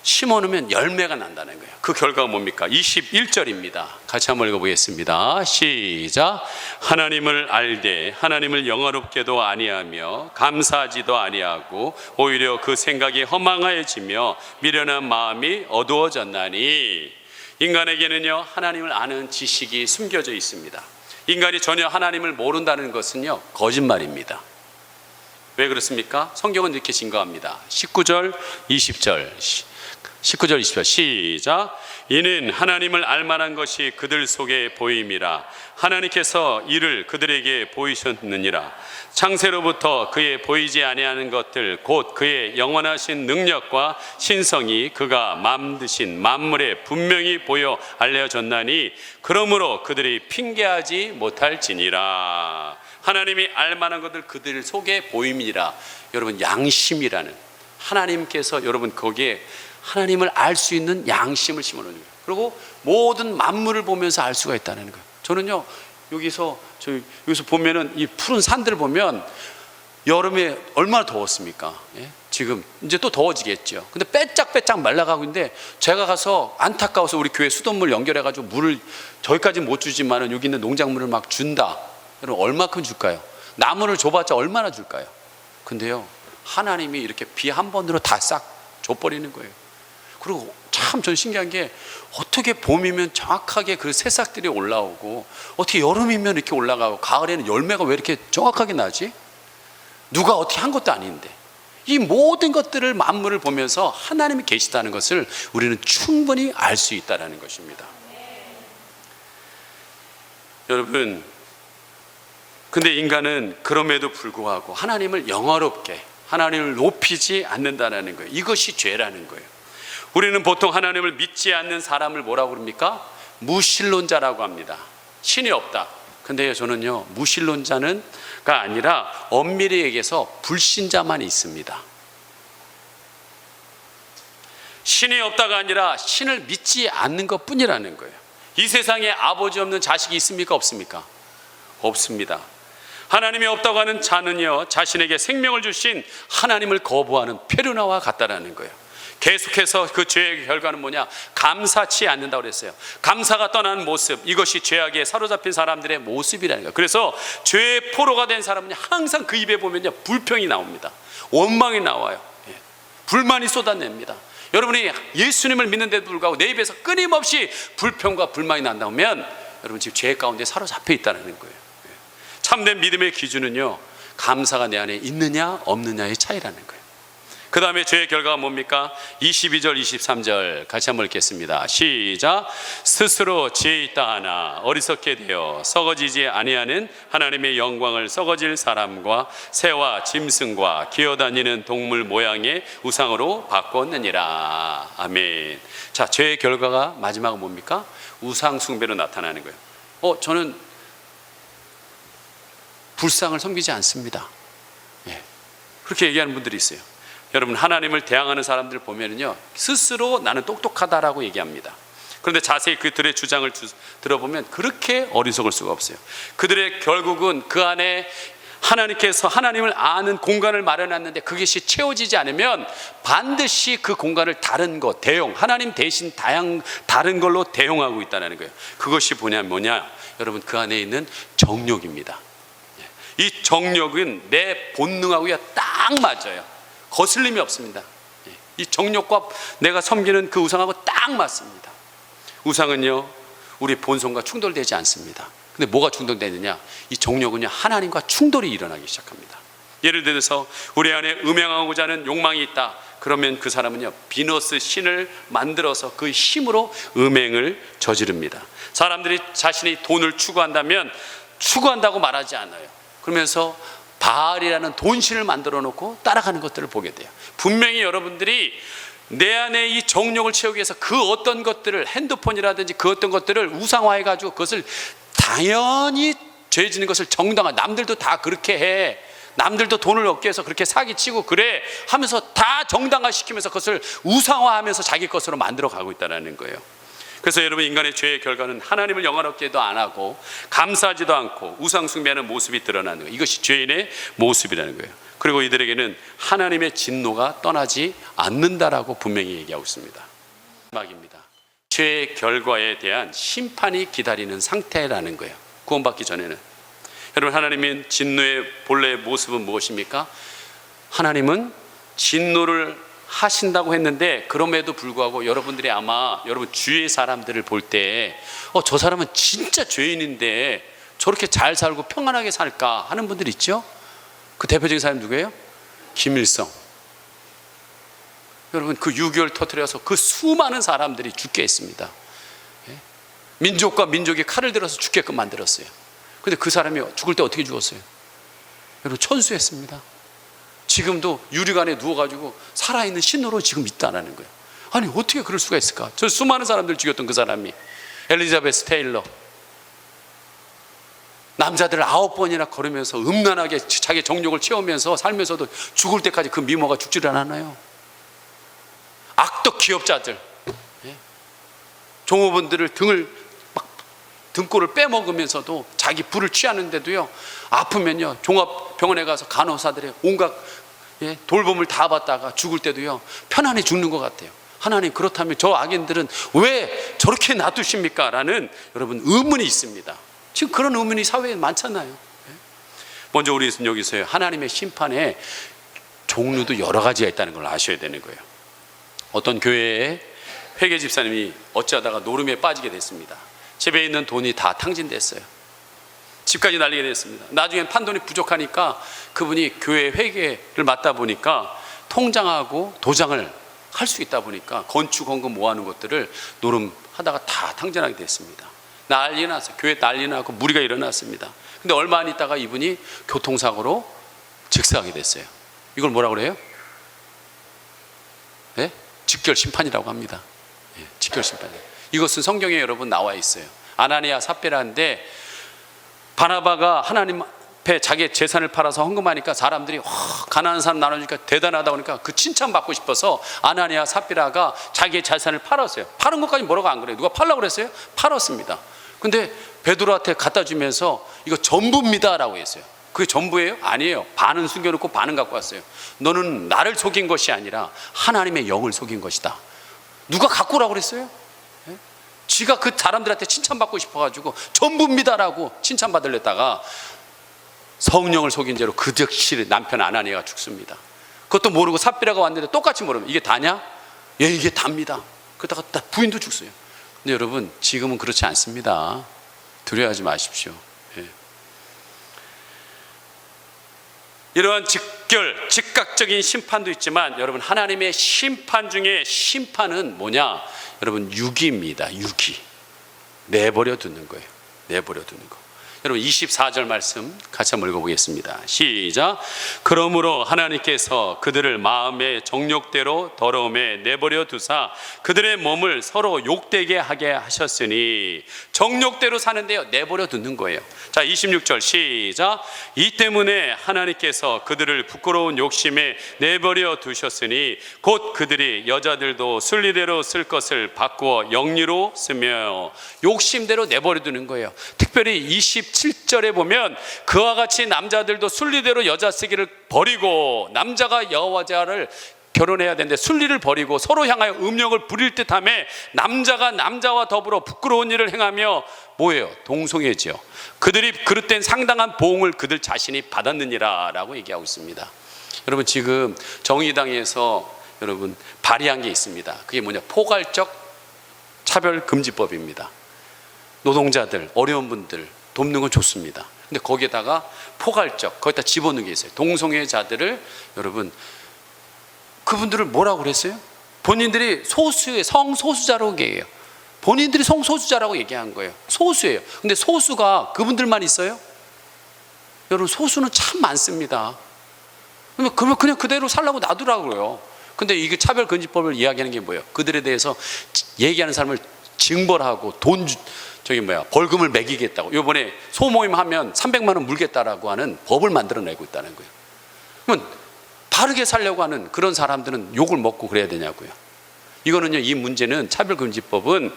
심어놓으면 열매가 난다는 거예요. 그 결과가 뭡니까? 21절입니다. 같이 한번 읽어보겠습니다. 시작. 하나님을 알되 하나님을 영화롭게도 아니하며 감사하지도 아니하고 오히려 그 생각이 허망하여지며 미련한 마음이 어두워졌나니. 인간에게는요 하나님을 아는 지식이 숨겨져 있습니다. 인간이 전혀 하나님을 모른다는 것은요 거짓말입니다. 왜 그렇습니까? 성경은 이렇게 증거합니다. 19절 20절 시작. 이는 하나님을 알만한 것이 그들 속에 보임이라. 하나님께서 이를 그들에게 보이셨느니라. 창세로부터 그의 보이지 아니하는 것들 곧 그의 영원하신 능력과 신성이 그가 만드신 만물에 분명히 보여 알려졌나니 그러므로 그들이 핑계하지 못할지니라. 하나님이 알만한 것들 그들 속에 보임이라. 여러분 양심이라는 하나님께서 여러분 거기에 하나님을 알 수 있는 양심을 심어놓는 거예요. 그리고 모든 만물을 보면서 알 수가 있다는 거예요. 저는요 여기서 보면은 이 푸른 산들을 보면 여름에 얼마나 더웠습니까? 예? 지금 이제 또 더워지겠죠. 근데 빼짝빼짝 말라가고 있는데 제가 가서 안타까워서 우리 교회 수돗물 연결해가지고 물을 저기까지 못 주지만은 여기 있는 농작물을 막 준다. 여러분 얼마큼 줄까요? 나무를 줘봤자 얼마나 줄까요? 근데요 하나님이 이렇게 비 한 번으로 다 싹 줘버리는 거예요. 그리고 참 전 신기한 게 어떻게 봄이면 정확하게 그 새싹들이 올라오고 어떻게 여름이면 이렇게 올라가고 가을에는 열매가 왜 이렇게 정확하게 나지? 누가 어떻게 한 것도 아닌데 이 모든 것들을 만물을 보면서 하나님이 계시다는 것을 우리는 충분히 알 수 있다는 것입니다. 여러분, 근데 인간은 그럼에도 불구하고 하나님을 영화롭게 하나님을 높이지 않는다는 거예요. 이것이 죄라는 거예요. 우리는 보통 하나님을 믿지 않는 사람을 뭐라고 그럽니까? 무신론자라고 합니다. 신이 없다. 근데요, 저는요, 무신론자가 아니라 엄밀히 얘기해서 불신자만 있습니다. 신이 없다가 아니라 신을 믿지 않는 것 뿐이라는 거예요. 이 세상에 아버지 없는 자식이 있습니까? 없습니까? 없습니다. 하나님이 없다고 하는 자는요, 자신에게 생명을 주신 하나님을 거부하는 페르나와 같다라는 거예요. 계속해서 그 죄의 결과는 뭐냐? 감사치 않는다고 그랬어요. 감사가 떠나는 모습, 이것이 죄악에 사로잡힌 사람들의 모습이라는 거예요. 그래서 죄의 포로가 된 사람은 항상 그 입에 보면요, 불평이 나옵니다. 원망이 나와요. 불만이 쏟아냅니다. 여러분이 예수님을 믿는데도 불구하고 내 입에서 끊임없이 불평과 불만이 난다면 여러분 지금 죄 가운데 사로잡혀 있다는 거예요. 참된 믿음의 기준은요, 감사가 내 안에 있느냐 없느냐의 차이라는 거예요. 그 다음에 죄의 결과가 뭡니까? 22절 23절 같이 한번 읽겠습니다. 시작. 스스로 지혜 있다 하나 어리석게 되어 썩어지지 아니하는 하나님의 영광을 썩어질 사람과 새와 짐승과 기어다니는 동물 모양의 우상으로 바꿨느니라. 아멘. 자, 죄의 결과가 마지막은 뭡니까? 우상 숭배로 나타나는 거예요. 저는 불상을 섬기지 않습니다. 그렇게 얘기하는 분들이 있어요. 여러분, 하나님을 대항하는 사람들 보면은요, 스스로 나는 똑똑하다라고 얘기합니다. 그런데 자세히 그들의 주장을 들어보면 그렇게 어리석을 수가 없어요. 그들의 결국은 그 안에 하나님께서 하나님을 아는 공간을 마련했는데 그것이 채워지지 않으면 반드시 그 공간을 다른 것, 대용, 하나님 대신 다른 걸로 대용하고 있다는 거예요. 그것이 뭐냐? 여러분, 그 안에 있는 정욕입니다. 이 정욕은 내 본능하고요 딱 맞아요. 거슬림이 없습니다. 이 정욕과 내가 섬기는 그 우상하고 딱 맞습니다. 우상은요, 우리 본성과 충돌되지 않습니다. 근데 뭐가 충돌되느냐? 이 정욕은요, 하나님과 충돌이 일어나기 시작합니다. 예를 들어서 우리 안에 음행하고자 하는 욕망이 있다. 그러면 그 사람은요, 비너스 신을 만들어서 그 힘으로 음행을 저지릅니다. 사람들이 자신이 돈을 추구한다면 추구한다고 말하지 않아요. 그러면서 바알이라는 돈신을 만들어 놓고 따라가는 것들을 보게 돼요. 분명히 여러분들이 내 안에 이 정욕을 채우기 위해서 그 어떤 것들을, 핸드폰이라든지 그 어떤 것들을 우상화해 가지고 그것을 당연히 죄 짓는 것을 정당화, 남들도 다 그렇게 해, 남들도 돈을 얻기 위해서 그렇게 사기치고 그래 하면서 다 정당화시키면서 그것을 우상화하면서 자기 것으로 만들어 가고 있다는 거예요. 그래서 여러분, 인간의 죄의 결과는 하나님을 영화롭게도 안 하고 감사하지도 않고 우상 숭배하는 모습이 드러나는 거예요. 이것이 죄인의 모습이라는 거예요. 그리고 이들에게는 하나님의 진노가 떠나지 않는다라고 분명히 얘기하고 있습니다. 마지막입니다. 죄의 결과에 대한 심판이 기다리는 상태라는 거예요. 구원받기 전에는. 여러분, 하나님의 진노의 본래의 모습은 무엇입니까? 하나님은 진노를 하신다고 했는데 그럼에도 불구하고 여러분들이 아마 여러분 주위의 사람들을 볼 때 저 사람은 진짜 죄인인데 저렇게 잘 살고 평안하게 살까 하는 분들 있죠? 그 대표적인 사람이 누구예요? 김일성. 여러분, 그 6.25를 터뜨려서 그 수많은 사람들이 죽게 했습니다. 민족과 민족이 칼을 들어서 죽게끔 만들었어요. 근데 그 사람이 죽을 때 어떻게 죽었어요? 여러분, 천수했습니다. 지금도 유리관에 누워가지고 살아있는 신으로 지금 있다는 거예요. 아니, 어떻게 그럴 수가 있을까? 저 수많은 사람들 죽였던 그 사람이 엘리자베스 테일러, 남자들을 9번이나 걸으면서 음란하게 자기 정욕을 채우면서 살면서도 죽을 때까지 그 미모가 죽지를 않았나요? 악덕 기업자들, 종업원들을 등골을 빼먹으면서도 자기 부를 취하는데도요, 아프면요 종합병원에 가서 간호사들의 온갖 돌봄을 다 받다가 죽을 때도요 편안히 죽는 것 같아요. 하나님, 그렇다면 저 악인들은 왜 저렇게 놔두십니까? 라는 여러분 의문이 있습니다. 지금 그런 의문이 사회에 많잖아요. 먼저 우리는 여기서 하나님의 심판의 종류도 여러 가지가 있다는 걸 아셔야 되는 거예요. 어떤 교회에 회계 집사님이 어쩌다가 노름에 빠지게 됐습니다. 집에 있는 돈이 다 탕진됐어요. 집까지 날리게 됐습니다. 나중엔 판돈이 부족하니까 그분이 교회 회계를 맡다 보니까 통장하고 도장을 할 수 있다 보니까 건축 헌금 모아놓은 것들을 노름하다가 다 탕진하게 됐습니다. 난리 났어요. 교회 난리 나고 무리가 일어났습니다. 근데 얼마 안 있다가 이분이 교통사고로 즉사하게 됐어요. 이걸 뭐라고 그래요? 네? 직결심판이라고 합니다. 네, 직결심판. 이것은 성경에 여러분 나와 있어요. 아나니아 삽비라인데 바나바가 하나님 앞에 자기의 재산을 팔아서 헌금하니까 사람들이 가난한 사람 나눠주니까 대단하다 보니까 그 칭찬받고 싶어서 아나니아 삽비라가 자기의 재산을 팔았어요. 파는 것까지 뭐라고 안 그래요. 누가 팔라고 그랬어요? 팔았습니다. 근데 베드로한테 갖다 주면서 이거 전부입니다 라고 했어요. 그게 전부예요? 아니에요. 반은 숨겨놓고 반은 갖고 왔어요. 너는 나를 속인 것이 아니라 하나님의 영을 속인 것이다. 누가 갖고 오라고 그랬어요? 네? 지가 그 사람들한테 칭찬받고 싶어가지고 전부입니다라고 칭찬받으려다가 성령을 속인 죄로 그 즉시 남편 아나니아가 죽습니다. 그것도 모르고 삽비라가 왔는데 똑같이 모르면 이게 다냐? 예, 이게 답니다. 그러다가 부인도 죽어요. 근데 여러분 지금은 그렇지 않습니다. 두려워하지 마십시오. 예. 이러한 즉각적인 심판도 있지만 여러분 하나님의 심판 중에 심판은 뭐냐? 여러분 유기입니다. 유기. 내버려 두는 거예요. 내버려 두는 거. 여러분 24절 말씀 같이 한번 읽어보겠습니다. 시작. 그러므로 하나님께서 그들을 마음의 정욕대로 더러움에 내버려 두사 그들의 몸을 서로 욕되게 하게 하셨으니 정욕대로 사는데요 내버려 두는 거예요. 자 26절 시작. 이 때문에 하나님께서 그들을 부끄러운 욕심에 내버려 두셨으니 곧 그들이 여자들도 순리대로 쓸 것을 바꾸어 영리로 쓰며 욕심대로 내버려 두는 거예요. 특별히 27절에 보면 그와 같이 남자들도 순리대로 여자 쓰기를 버리고 남자가 여자를 결혼해야 되는데 순리를 버리고 서로 향하여 음욕을 부릴 듯하며 남자가 남자와 더불어 부끄러운 일을 행하며 뭐예요? 동성애지요. 그들이 그릇된 상당한 보응을 그들 자신이 받았느니라 라고 얘기하고 있습니다. 여러분 지금 정의당에서 여러분 발의한 게 있습니다. 그게 뭐냐? 포괄적 차별금지법입니다. 노동자들, 어려운 분들 돕는 건 좋습니다. 근데 거기에다가 포괄적, 거기다 집어넣는 게 있어요. 동성애자들을 여러분 그분들을 뭐라고 그랬어요? 본인들이 소수의 성소수자라고 얘기해요. 본인들이 성소수자라고 얘기한 거예요. 소수예요. 근데 소수가 그분들만 있어요? 여러분 소수는 참 많습니다. 그러면 그냥 그대로 살라고 놔두라고요. 근데 이게 차별금지법을 이야기하는 게 뭐예요? 그들에 대해서 얘기하는 사람을 징벌하고 벌금을 매기겠다고. 이번에 소모임 하면 300만 원 물겠다라고 하는 법을 만들어내고 있다는 거예요. 그러면 바르게 살려고 하는 그런 사람들은 욕을 먹고 그래야 되냐고요. 이거는요, 이 문제는 차별금지법은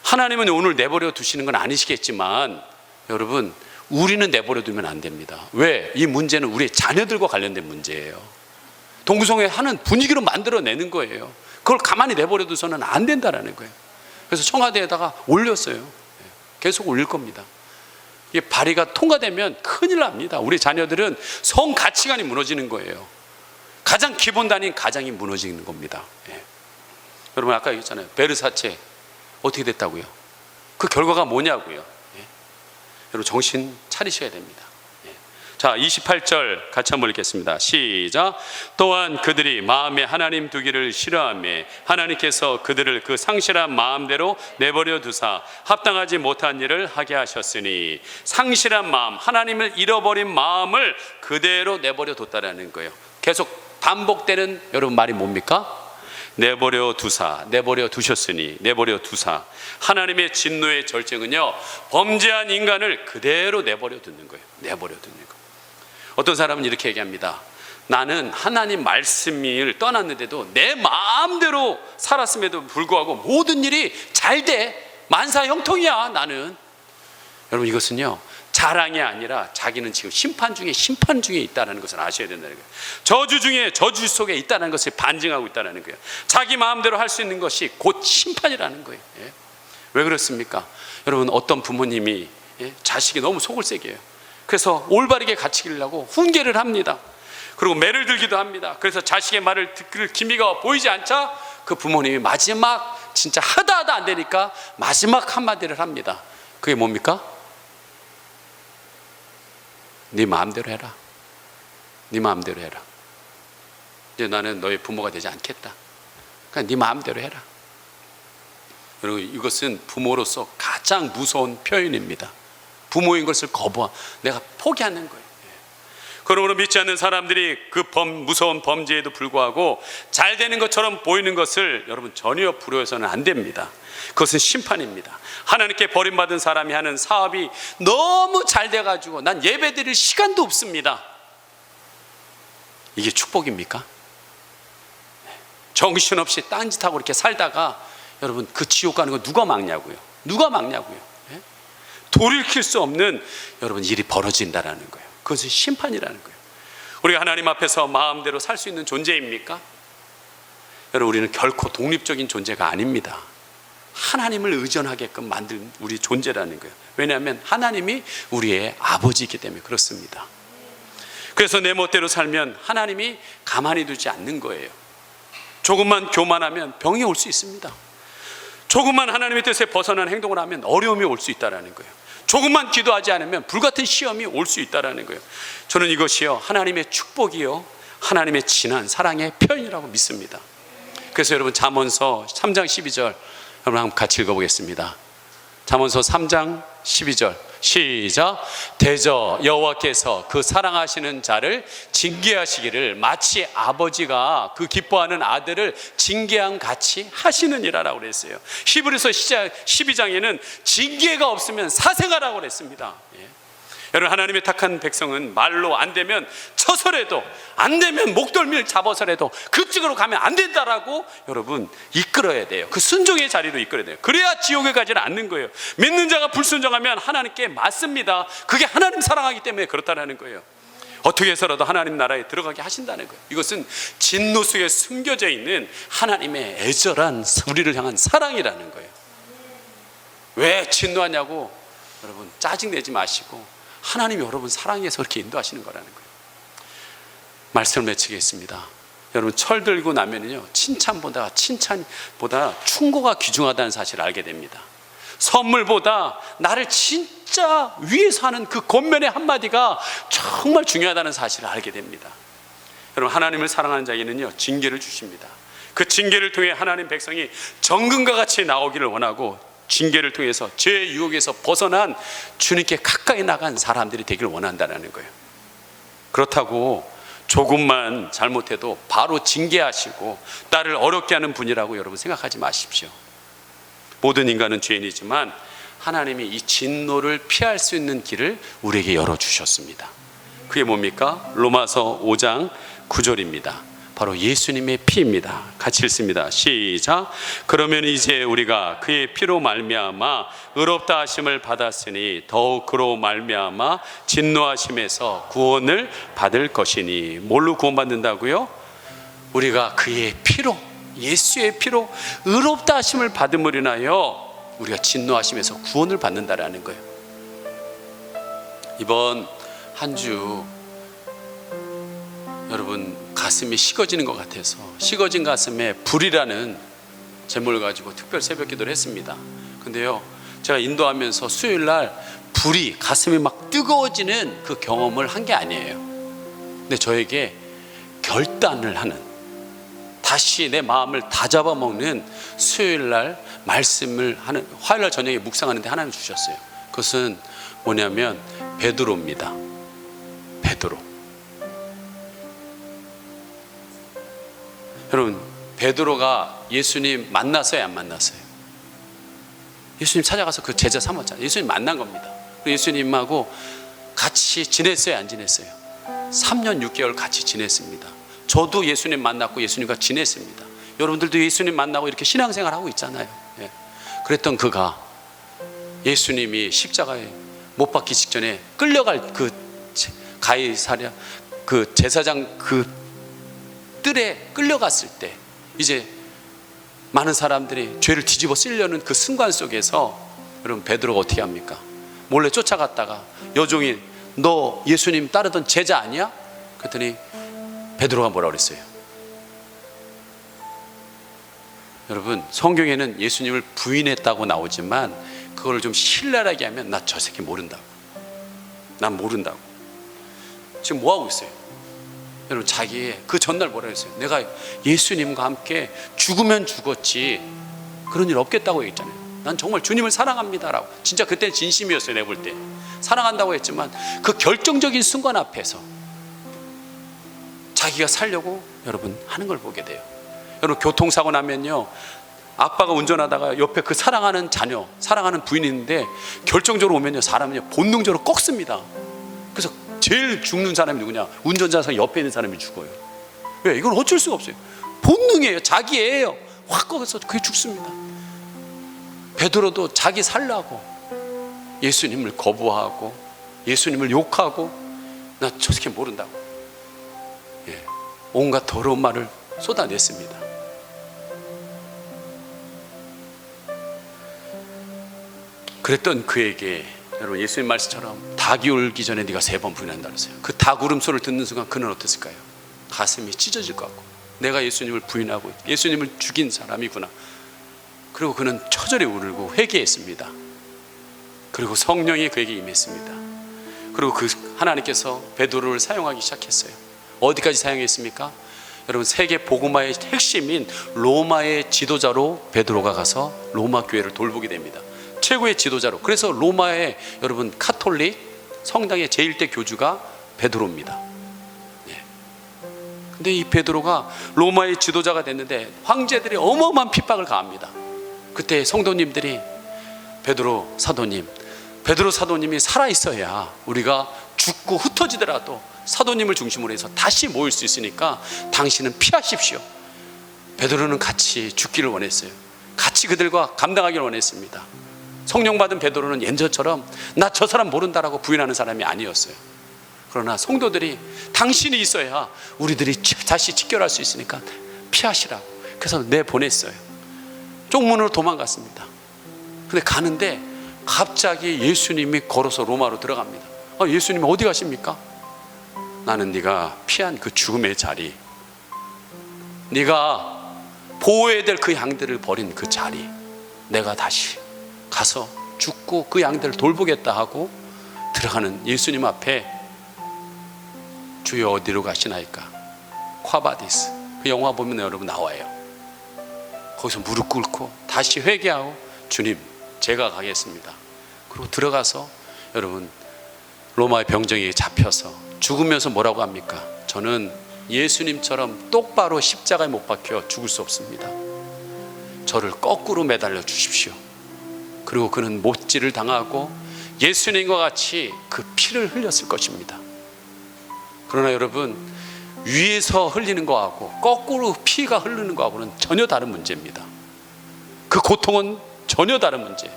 하나님은 오늘 내버려 두시는 건 아니시겠지만 여러분 우리는 내버려 두면 안 됩니다. 왜? 이 문제는 우리 자녀들과 관련된 문제예요. 동성애 하는 분위기로 만들어내는 거예요. 그걸 가만히 내버려 두서는 안 된다라는 거예요. 그래서 청와대에다가 올렸어요. 계속 올릴 겁니다. 이게 발의가 통과되면 큰일 납니다. 우리 자녀들은 성 가치관이 무너지는 거예요. 가장 기본 단위인 가장이 무너지는 겁니다. 예. 여러분 아까 얘기했잖아요. 베르사체 어떻게 됐다고요? 그 결과가 뭐냐고요? 예. 여러분 정신 차리셔야 됩니다. 예. 자 28절 같이 한번 읽겠습니다. 시작. 또한 그들이 마음에 하나님 두기를 싫어하며 하나님께서 그들을 그 상실한 마음대로 내버려 두사 합당하지 못한 일을 하게 하셨으니 상실한 마음, 하나님을 잃어버린 마음을 그대로 내버려 뒀다라는 거예요. 계속 반복되는 여러분 말이 뭡니까? 내버려 두사, 내버려 두셨으니, 내버려 두사. 하나님의 진노의 절정은요 범죄한 인간을 그대로 내버려 두는 거예요. 내버려 두는 거. 어떤 사람은 이렇게 얘기합니다. 나는 하나님 말씀을 떠났는데도 내 마음대로 살았음에도 불구하고 모든 일이 잘 돼. 만사형통이야 나는. 여러분 이것은요 자랑이 아니라 자기는 지금 심판 중에 있다는 것을 아셔야 된다는 거예요. 저주 중에 저주 속에 있다는 것을 반증하고 있다는 거예요. 자기 마음대로 할 수 있는 것이 곧 심판이라는 거예요. 예? 왜 그렇습니까? 여러분 어떤 부모님이 자식이 너무 속을 새겨요. 그래서 올바르게 가르치려고 훈계를 합니다. 그리고 매를 들기도 합니다. 그래서 자식의 말을 듣기를 기미가 보이지 않자 그 부모님이 마지막 진짜 하다 안 되니까 마지막 한마디를 합니다. 그게 뭡니까? 네 마음대로 해라. 네 마음대로 해라. 이제 나는 너의 부모가 되지 않겠다. 그러니까 네 마음대로 해라. 여러분, 이것은 부모로서 가장 무서운 표현입니다. 부모인 것을 내가 포기하는 거예요. 그러므로 믿지 않는 사람들이 그 무서운 범죄에도 불구하고 잘 되는 것처럼 보이는 것을 여러분 전혀 부러워서는 안 됩니다. 그것은 심판입니다. 하나님께 버림받은 사람이 하는 사업이 너무 잘 돼가지고 난 예배 드릴 시간도 없습니다. 이게 축복입니까? 정신없이 딴짓하고 이렇게 살다가 여러분 그 지옥 가는 거 누가 막냐고요? 누가 막냐고요? 돌이킬 수 없는 여러분 일이 벌어진다라는 거예요. 그것은 심판이라는 거예요. 우리가 하나님 앞에서 마음대로 살 수 있는 존재입니까? 여러분, 우리는 결코 독립적인 존재가 아닙니다. 하나님을 의존하게끔 만든 우리 존재라는 거예요. 왜냐하면 하나님이 우리의 아버지이기 때문에 그렇습니다. 그래서 내 멋대로 살면 하나님이 가만히 두지 않는 거예요. 조금만 교만하면 병이 올 수 있습니다. 조금만 하나님의 뜻에 벗어난 행동을 하면 어려움이 올 수 있다는 거예요. 조금만 기도하지 않으면 불같은 시험이 올 수 있다는 거예요. 저는 이것이요 하나님의 축복이요 하나님의 진한 사랑의 표현이라고 믿습니다. 그래서 여러분 잠언서 3장 12절 여러분 한번 같이 읽어보겠습니다. 잠언서 3장 12절 시작. 대저 여호와께서 그 사랑하시는 자를 징계하시기를 마치 아버지가 그 기뻐하는 아들을 징계한 같이 하시느니라라고 그랬어요. 히브리서 12장에는 징계가 없으면 사생아라고 그랬습니다. 여러분, 하나님의 택한 백성은 말로 안 되면 쳐서라도, 안 되면 목덜미를 잡아서라도 그쪽으로 가면 안 된다라고 여러분 이끌어야 돼요. 그 순종의 자리로 이끌어야 돼요. 그래야 지옥에 가지는 않는 거예요. 믿는 자가 불순종하면 하나님께 맞습니다. 그게 하나님 사랑하기 때문에 그렇다는 거예요. 어떻게 해서라도 하나님 나라에 들어가게 하신다는 거예요. 이것은 진노 속에 숨겨져 있는 하나님의 애절한 우리를 향한 사랑이라는 거예요. 왜 진노하냐고 여러분 짜증내지 마시고 하나님이 여러분 사랑해서 그렇게 인도하시는 거라는 거예요. 말씀을 맺히겠습니다. 여러분 철 들고 나면은요 칭찬보다 충고가 귀중하다는 사실을 알게 됩니다. 선물보다 나를 진짜 위해서 하는 그 권면의 한마디가 정말 중요하다는 사실을 알게 됩니다. 여러분, 하나님을 사랑하는 자에게는요 징계를 주십니다. 그 징계를 통해 하나님 백성이 정금과 같이 나오기를 원하고, 징계를 통해서 죄의 유혹에서 벗어난 주님께 가까이 나간 사람들이 되기를 원한다는 거예요. 그렇다고 조금만 잘못해도 바로 징계하시고 나를 어렵게 하는 분이라고 여러분 생각하지 마십시오. 모든 인간은 죄인이지만 하나님이 이 진노를 피할 수 있는 길을 우리에게 열어주셨습니다. 그게 뭡니까? 로마서 5장 9절입니다. 바로 예수님의 피입니다. 같이 읽습니다. 시작. 그러면 이제 우리가 그의 피로 말미암아 의롭다 하심을 받았으니 더욱 그로 말미암아 진노하심에서 구원을 받을 것이니. 뭘로 구원받는다고요? 우리가 그의 피로, 예수의 피로 의롭다 하심을 받음으로 인하여 우리가 진노하심에서 구원을 받는다라는 거예요. 이번 한 주 여러분 가슴이 식어지는 것 같아서 식어진 가슴에 불이라는 제목을 가지고 특별 새벽 기도를 했습니다. 근데요 제가 인도하면서 수요일날 불이 가슴이 막 뜨거워지는 그 경험을 한 게 아니에요. 근데 저에게 결단을 하는, 다시 내 마음을 다 잡아먹는 수요일날 말씀을 하는, 화요일날 저녁에 묵상하는데 하나님 주셨어요. 그것은 뭐냐면 베드로입니다. 베드로. 여러분, 베드로가 예수님 만났어요, 안 만났어요? 예수님 찾아가서 그 제자 삼았잖아요. 예수님 만난 겁니다. 예수님하고 같이 지냈어요, 안 지냈어요? 3년 6개월 같이 지냈습니다. 저도 예수님 만났고 예수님과 지냈습니다. 여러분들도 예수님 만나고 이렇게 신앙생활하고 있잖아요. 예. 그랬던 그가 예수님이 십자가에 못 박기 직전에 끌려갈 그 가이사랴 그 제사장 그 뜰에 끌려갔을 때 이제 많은 사람들이 죄를 뒤집어 쓰려는 그 순간 속에서 여러분 베드로가 어떻게 합니까? 몰래 쫓아갔다가 여종이 너 예수님 따르던 제자 아니야? 그랬더니 베드로가 뭐라고 그랬어요? 여러분, 성경에는 예수님을 부인했다고 나오지만 그걸 좀 신랄하게 하면 나 저 새끼 모른다고, 난 모른다고. 지금 뭐하고 있어요? 여러분, 자기 그 전날 뭐라 했어요? 내가 예수님과 함께 죽으면 죽었지 그런 일 없겠다고 얘기했잖아요. 난 정말 주님을 사랑합니다라고. 진짜 그때는 진심이었어요. 내가 볼 때 사랑한다고 했지만 그 결정적인 순간 앞에서 자기가 살려고 여러분 하는 걸 보게 돼요. 여러분, 교통사고 나면요, 아빠가 운전하다가 옆에 그 사랑하는 자녀, 사랑하는 부인이 있는데 결정적으로 오면요, 사람은요 본능적으로 꺾습니다. 그래서 제일 죽는 사람이 누구냐? 운전자상 옆에 있는 사람이 죽어요. 왜? 이건 어쩔 수가 없어요. 본능이에요. 자기 애예요. 확 꺾어서 그게 죽습니다. 베드로도 자기 살라고 예수님을 거부하고 예수님을 욕하고 나 저 새끼 모른다고, 온갖 더러운 말을 쏟아냈습니다. 그랬던 그에게 여러분, 예수님 말씀처럼 닭이 울기 전에 네가 3번 부인한다 그랬어요. 그 닭 울음소리를 듣는 순간 그는 어땠을까요? 가슴이 찢어질 것 같고, 내가 예수님을 부인하고 예수님을 죽인 사람이구나. 그리고 그는 처절히 울고 회개했습니다. 그리고 성령이 그에게 임했습니다. 그리고 그 하나님께서 베드로를 사용하기 시작했어요. 어디까지 사용했습니까? 여러분, 세계 복음화의 핵심인 로마의 지도자로 베드로가 가서 로마 교회를 돌보게 됩니다. 최고의 지도자로. 그래서 로마의 여러분 카톨릭 성당의 제1대 교주가 베드로입니다. 근데 이 베드로가 로마의 지도자가 됐는데 황제들이 어마어마한 핍박을 가합니다. 그때 성도님들이 베드로 사도님이 살아있어야 우리가 죽고 흩어지더라도 사도님을 중심으로 해서 다시 모일 수 있으니까 당신은 피하십시오. 베드로는 같이 죽기를 원했어요. 같이 그들과 감당하기를 원했습니다. 성령 받은 베드로는 옛날처럼 나 저 사람 모른다라고 부인하는 사람이 아니었어요. 그러나 성도들이 당신이 있어야 우리들이 다시 직결할 수 있으니까 피하시라고. 그래서 내보냈어요. 쪽문으로 도망갔습니다. 근데 가는데 갑자기 예수님이 걸어서 로마로 들어갑니다. 예수님 어디 가십니까? 나는 네가 피한 그 죽음의 자리, 네가 보호해야 될 그 양들을 버린 그 자리, 내가 다시 가서 죽고 그 양들을 돌보겠다 하고 들어가는 예수님 앞에 주여 어디로 가시나이까? 콰바디스. 그 영화 보면 여러분 나와요. 거기서 무릎 꿇고 다시 회개하고 주님 제가 가겠습니다. 그리고 들어가서 여러분 로마의 병정에게 잡혀서 죽으면서 뭐라고 합니까? 저는 예수님처럼 똑바로 십자가에 못 박혀 죽을 수 없습니다. 저를 거꾸로 매달려 주십시오. 그리고 그는 못질을 당하고 예수님과 같이 그 피를 흘렸을 것입니다. 그러나 여러분, 위에서 흘리는 거하고 거꾸로 피가 흐르는 거하고는 전혀 다른 문제입니다. 그 고통은 전혀 다른 문제.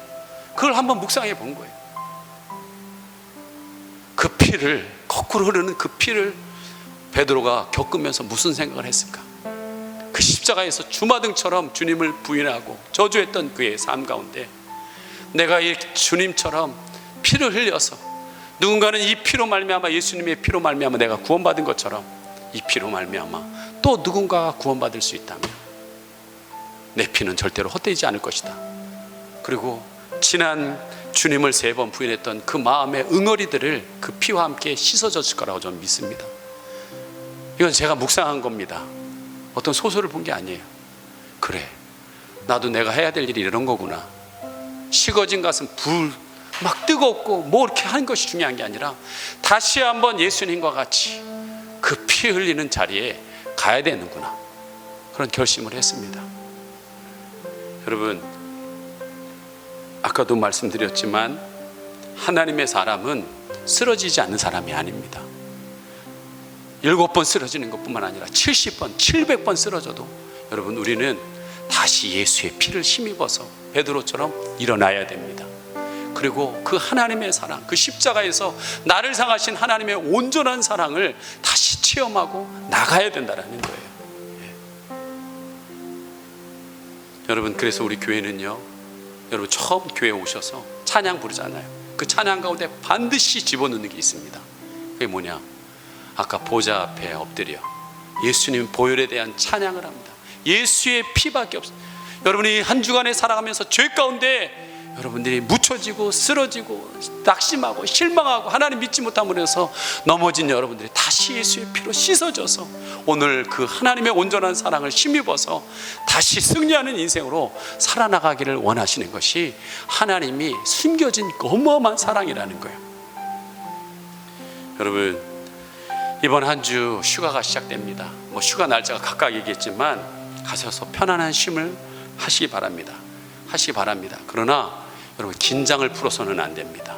그걸 한번 묵상해 본 거예요. 그 피를, 거꾸로 흐르는 그 피를 베드로가 겪으면서 무슨 생각을 했을까? 그 십자가에서 주마등처럼 주님을 부인하고 저주했던 그의 삶 가운데 내가 이 주님처럼 피를 흘려서 누군가는 이 피로 말미암아 예수님의 피로 말미암아 내가 구원받은 것처럼 이 피로 말미암아 또 누군가가 구원받을 수 있다면 내 피는 절대로 헛되지 않을 것이다. 그리고 지난 주님을 3번 부인했던 그 마음의 응어리들을 그 피와 함께 씻어졌을 거라고 저는 믿습니다. 이건 제가 묵상한 겁니다. 어떤 소설을 본 게 아니에요. 그래, 나도 내가 해야 될 일이 이런 거구나. 식어진 가슴 막 뜨겁고 뭐 이렇게 하는 것이 중요한 게 아니라 다시 한번 예수님과 같이 그 피 흘리는 자리에 가야 되는구나, 그런 결심을 했습니다. 여러분, 아까도 말씀드렸지만 하나님의 사람은 쓰러지지 않는 사람이 아닙니다. 7번 쓰러지는 것뿐만 아니라 70번, 700번 쓰러져도 여러분 우리는 다시 예수의 피를 힘입어서 베드로처럼 일어나야 됩니다. 그리고 그 하나님의 사랑, 그 십자가에서 나를 상하신 하나님의 온전한 사랑을 다시 체험하고 나가야 된다는 거예요. 여러분, 그래서 우리 교회는요, 여러분 처음 교회에 오셔서 찬양 부르잖아요. 그 찬양 가운데 반드시 집어넣는 게 있습니다. 그게 뭐냐? 아까 보좌 앞에 엎드려 예수님 보혈에 대한 찬양을 합니다. 예수의 피밖에 없어요. 여러분이 한 주간에 살아가면서 죄 가운데 여러분들이 묻혀지고 쓰러지고 낙심하고 실망하고 하나님 믿지 못함으로 해서 넘어진 여러분들이 다시 예수의 피로 씻어져서 오늘 그 하나님의 온전한 사랑을 힘입어서 다시 승리하는 인생으로 살아나가기를 원하시는 것이 하나님이 숨겨진 어마어마한 사랑이라는 거예요. 여러분, 이번 한 주 휴가가 시작됩니다. 휴가 날짜가 각각 얘기했지만 가셔서 편안한 쉼을 하시기 바랍니다. 그러나 여러분, 긴장을 풀어서는 안 됩니다.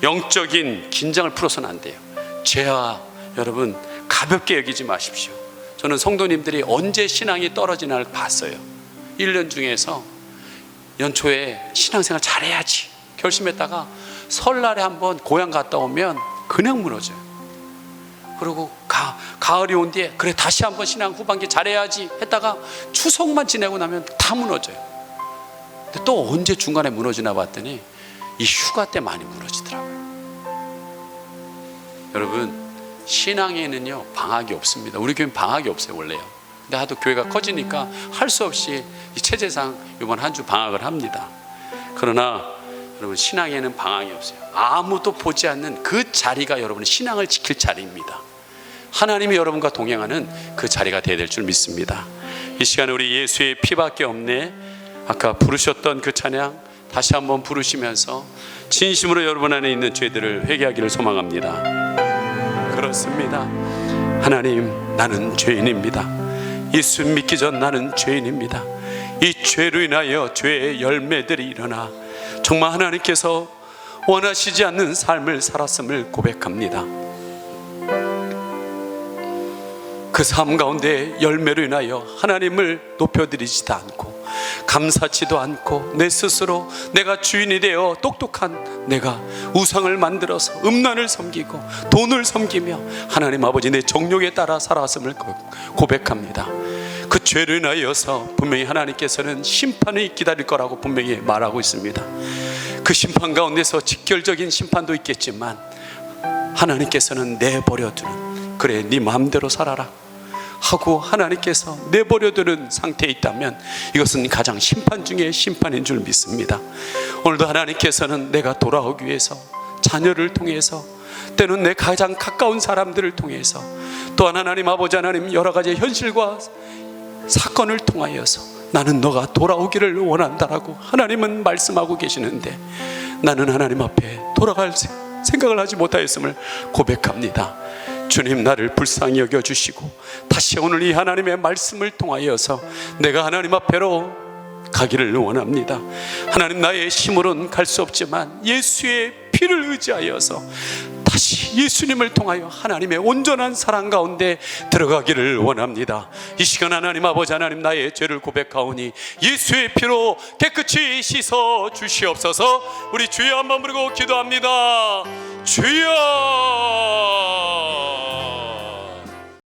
영적인 긴장을 풀어서는 안 돼요. 죄와 여러분 가볍게 여기지 마십시오. 저는 성도님들이 언제 신앙이 떨어지나를 봤어요. 1년 중에서 연초에 신앙생활 잘해야지 결심했다가 설날에 한번 고향 갔다 오면 그냥 무너져요. 그리고 가을이 온 뒤에 그래 다시 한번 신앙 후반기 잘해야지 했다가 추석만 지내고 나면 다 무너져요. 근데 또 언제 중간에 무너지나 봤더니 이 휴가 때 많이 무너지더라고요. 여러분, 신앙에는요 방학이 없습니다. 우리 교회는 방학이 없어요 원래요. 근데 하도 교회가 커지니까 할 수 없이 이 체제상 이번 한 주 방학을 합니다. 그러나 여러분, 신앙에는 방학이 없어요. 아무도 보지 않는 그 자리가 여러분의 신앙을 지킬 자리입니다. 하나님이 여러분과 동행하는 그 자리가 되어야 될 줄 믿습니다. 이 시간에 우리 예수의 피밖에 없네, 아까 부르셨던 그 찬양 다시 한번 부르시면서 진심으로 여러분 안에 있는 죄들을 회개하기를 소망합니다. 그렇습니다. 하나님, 나는 죄인입니다. 예수 믿기 전 나는 죄인입니다. 이 죄로 인하여 죄의 열매들이 일어나 정말 하나님께서 원하시지 않는 삶을 살았음을 고백합니다. 그 삶 가운데 열매로 인하여 하나님을 높여드리지도 않고 감사치도 않고 내 스스로 내가 주인이 되어 똑똑한 내가 우상을 만들어서 음란을 섬기고 돈을 섬기며 하나님 아버지 내 정욕에 따라 살아왔음을 고백합니다. 그 죄로 인하여서 분명히 하나님께서는 심판이 기다릴 거라고 분명히 말하고 있습니다. 그 심판 가운데서 직결적인 심판도 있겠지만 하나님께서는 내버려두는, 그래 네 마음대로 살아라 하고 하나님께서 내버려두는 상태에 있다면 이것은 가장 심판 중에 심판인 줄 믿습니다. 오늘도 하나님께서는 내가 돌아오기 위해서 자녀를 통해서 때는 내 가장 가까운 사람들을 통해서 또한 하나님 아버지 하나님 여러 가지 현실과 사건을 통하여서 나는 너가 돌아오기를 원한다라고 하나님은 말씀하고 계시는데 나는 하나님 앞에 돌아갈 생각을 하지 못하였음을 고백합니다. 주님, 나를 불쌍히 여겨주시고 다시 오늘 이 하나님의 말씀을 통하여서 내가 하나님 앞에로 가기를 원합니다. 하나님, 나의 힘으로는 갈 수 없지만 예수의 피를 의지하여서 다시 예수님을 통하여 하나님의 온전한 사랑 가운데 들어가기를 원합니다. 이 시간 하나님 아버지 하나님, 나의 죄를 고백하오니 예수의 피로 깨끗이 씻어 주시옵소서. 우리 주여 한번 부르고 기도합니다. 주여.